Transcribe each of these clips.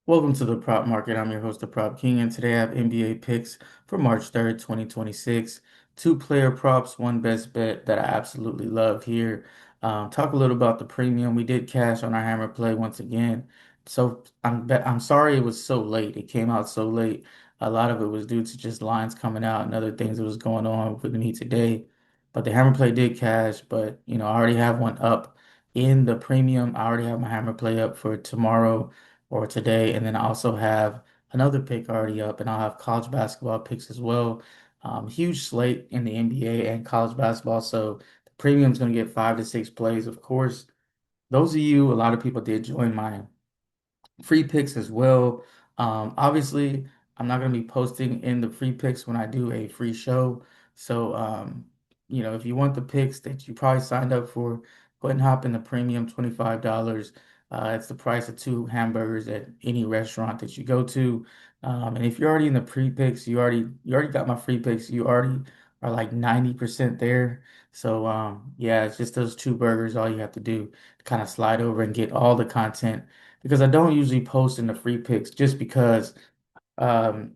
Welcome to the Prop Market. I'm your host, the Prop King, and today I have NBA picks for March 3rd, 2026. Two player props, one best bet that I absolutely love here. Talk a little about the premium. We did cash on our hammer play once again. So I'm sorry it was so late. It came out so late. A lot of it was due to just lines coming out and other things that was going on with me today. But the hammer play did cash, but I already have one up in the premium. I already have my hammer play up for tomorrow or today. And then I also have another pick already up, and I'll have college basketball picks as well. Huge slate in the NBA and college basketball. So the premium's going to get 5 to 6 plays, of course. Those of you, a lot of people did join my free picks as well. Obviously, I'm not going to be posting in the free picks when I do a free show. So, if you want the picks that you probably signed up for, go ahead and hop in the premium $25. It's the price of two hamburgers at any restaurant that you go to. And if you're already in the pre picks, you already got my free picks. You already are like 90% there. So, yeah, it's just those two burgers. All you have to do to kind of slide over and get all the content because I don't usually post in the free picks just because obviously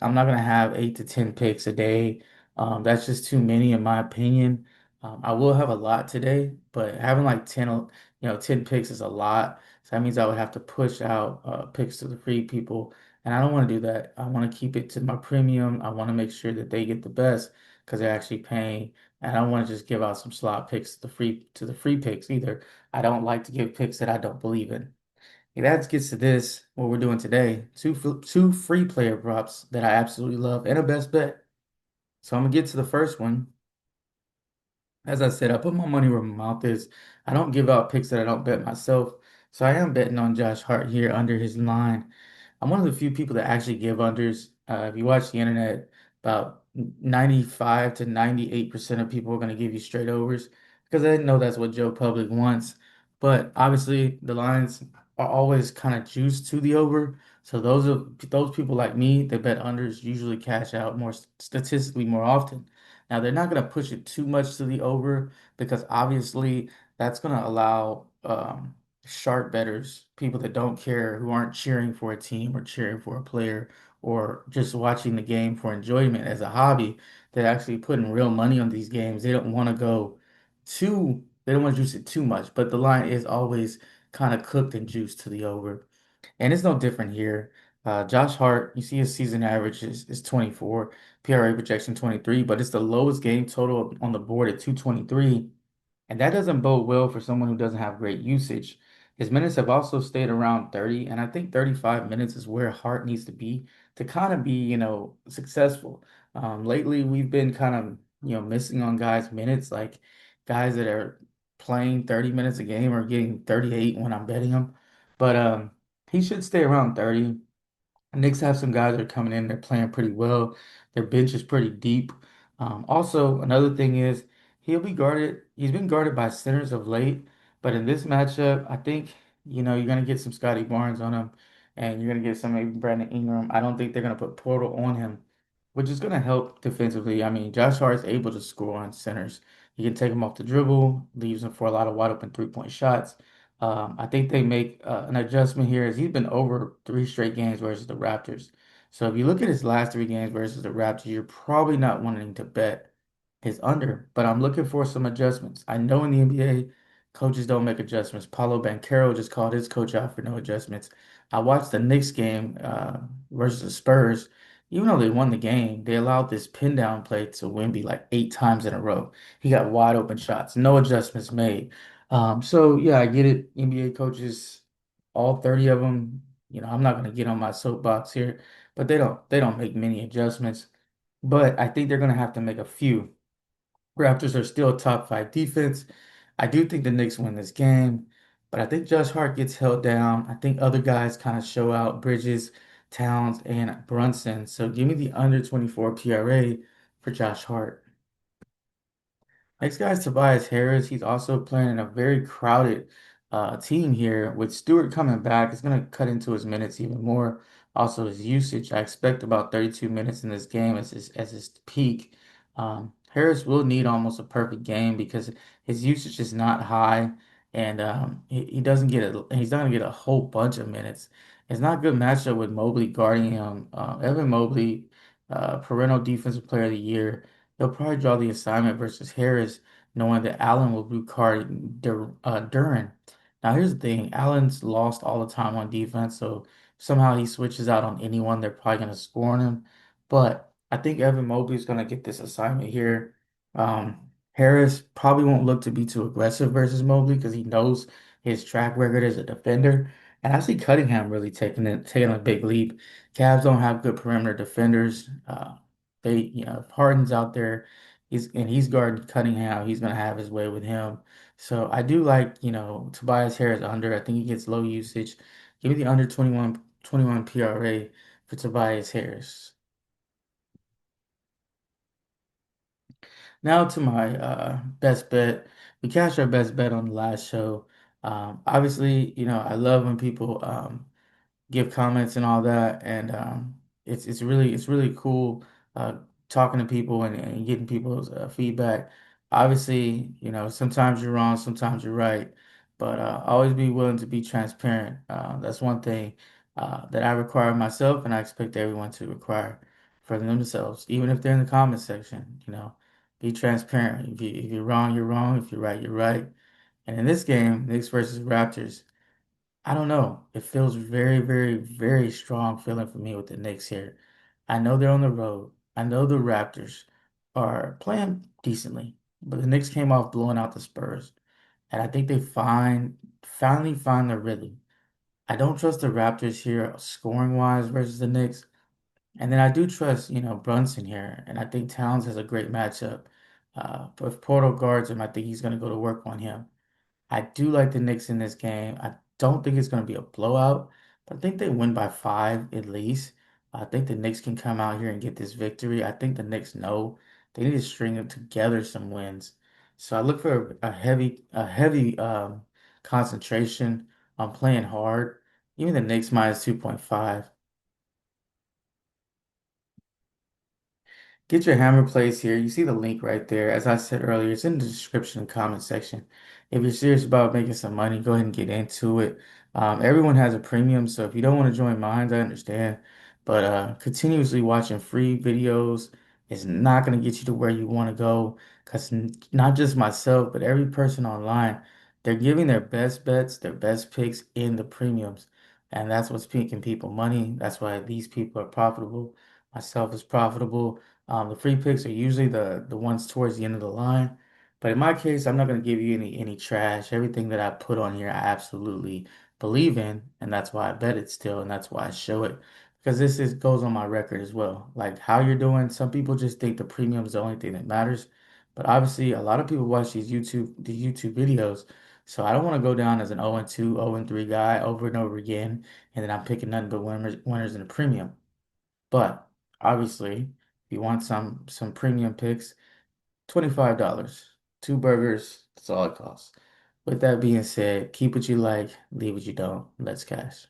I'm not gonna have 8 to 10 picks a day. That's just too many in my opinion. I will have a lot today, but having like 10 picks is a lot. So that means I would have to push out picks to the free people. And I don't want to do that. I want to keep it to my premium. I want to make sure that they get the best because they're actually paying. And I don't want to just give out some slot picks to the free picks either. I don't like to give picks that I don't believe in. And that gets to this, what we're doing today. Two free player props that I absolutely love and a best bet. So I'm gonna get to the first one. As I said, I put my money where my mouth is. I don't give out picks that I don't bet myself. So I am betting on Josh Hart here under his line. I'm one of the few people that actually give unders. If you watch the internet, about 95 to 98% of people are going to give you straight overs because they know that's what Joe Public wants. But obviously, the lines are always kind of juiced to the over. So those people like me that bet unders usually cash out more statistically more often. Now they're not going to push it too much to the over because obviously that's going to allow sharp bettors, people that don't care, who aren't cheering for a team or cheering for a player or just watching the game for enjoyment as a hobby, that actually putting real money on these games. They don't want to juice it too much, but the line is always kind of cooked and juiced to the over. And it's no different here. Josh Hart, you see his season average is 24, PRA projection 23, but it's the lowest game total on the board at 223. And that doesn't bode well for someone who doesn't have great usage. His minutes have also stayed around 30, and I think 35 minutes is where Hart needs to kind of be, successful. Lately, we've been kind of, missing on guys' minutes, like guys that are playing 30 minutes a game are getting 38 when I'm betting them. But he should stay around 30. Knicks have some guys that are coming in, they're playing pretty well. Their bench is pretty deep. Also, another thing is he's been guarded by centers of late, but in this matchup, I think, you're gonna get some Scotty Barnes on him and you're gonna get some maybe Brandon Ingram. I don't think they're gonna put Portal on him, which is gonna help defensively. I mean, Josh Hart is able to score on centers. He can take him off the dribble, leaves him for a lot of wide open 3-point shots. I think they make an adjustment here as he's been over 3 straight games versus the Raptors. So if you look at his last 3 games versus the Raptors, you're probably not wanting to bet his under. But I'm looking for some adjustments. I know in the NBA, coaches don't make adjustments. Paulo Banchero just called his coach out for no adjustments. I watched the Knicks game versus the Spurs. Even though they won the game, they allowed this pin down play to Wemby like 8 times in a row. He got wide open shots, no adjustments made. So yeah, I get it. NBA coaches, all 30 of them, I'm not gonna get on my soapbox here, but they don't make many adjustments. But I think they're gonna have to make a few. Raptors are still top 5 defense. I do think the Knicks win this game, but I think Josh Hart gets held down. I think other guys kind of show out, Bridges, Towns, and Brunson. So give me the under 24 PRA for Josh Hart. Next guy is Tobias Harris. He's also playing in a very crowded team here. With Stewart coming back, it's going to cut into his minutes even more. Also, his usage. I expect about 32 minutes in this game as his peak. Harris will need almost a perfect game because his usage is not high. and he doesn't get it. He's not gonna get a whole bunch of minutes. It's not a good matchup with Mobley guarding him. Evan Mobley, perennial defensive player of the year. He'll probably draw the assignment versus Harris, knowing that Allen will be guarding Duran. Now here's the thing: Allen's lost all the time on defense, so somehow he switches out on anyone, they're probably gonna score on him. But I think Evan Mobley's gonna get this assignment here. Harris probably won't look to be too aggressive versus Mobley because he knows his track record as a defender. And I see Cunningham really taking a big leap. Cavs don't have good perimeter defenders. If Harden's out there, he's guarding Cunningham, he's gonna have his way with him. So I do like, Tobias Harris under. I think he gets low usage. Give me the under 21 PRA for Tobias Harris. Now to my best bet. We cashed our best bet on the last show. Obviously, I love when people give comments and all that, and it's really cool uh, talking to people and getting people's feedback. Obviously, sometimes you're wrong, sometimes you're right, but always be willing to be transparent. That's one thing that I require of myself, and I expect everyone to require for themselves, even if they're in the comment section. Be transparent. If you're wrong, you're wrong. If you're right, you're right. And in this game, Knicks versus Raptors. I don't know. It feels very, very, very strong feeling for me with the Knicks here. I know they're on the road. I know the Raptors are playing decently, but the Knicks came off blowing out the Spurs, and I think they finally find their rhythm. I don't trust the Raptors here scoring wise versus the Knicks, and then I do trust, Brunson here, and I think Towns has a great matchup. But if Portal guards him, I think he's going to go to work on him. I do like the Knicks in this game. I don't think it's going to be a blowout, but I think they win by 5 at least. I think the Knicks can come out here and get this victory. I think the Knicks know they need to string them together some wins. So I look for a heavy concentration on playing hard. Even the Knicks minus 2.5. Get your hammer plays here. You see the link right there. As I said earlier, it's in the description and comment section. If you're serious about making some money, go ahead and get into it. Everyone has a premium, so if you don't want to join mine, I understand. But continuously watching free videos is not going to get you to where you want to go. Because not just myself, but every person online, they're giving their best bets, their best picks in the premiums. And that's what's making people money. That's why these people are profitable. Myself is profitable. The free picks are usually the ones towards the end of the line. But in my case, I'm not going to give you any trash. Everything that I put on here, I absolutely believe in, and that's why I bet it still, and that's why I show it. Because this is goes on my record as well. Like how you're doing, some people just think the premium is the only thing that matters. But obviously, a lot of people watch these YouTube videos. So I don't want to go down as an 0-2, 0-3 guy over and over again, and then I'm picking nothing but winners in the premium. But obviously, if you want some premium picks, $25. Two burgers, that's all it costs. With that being said, keep what you like, leave what you don't. Let's cash.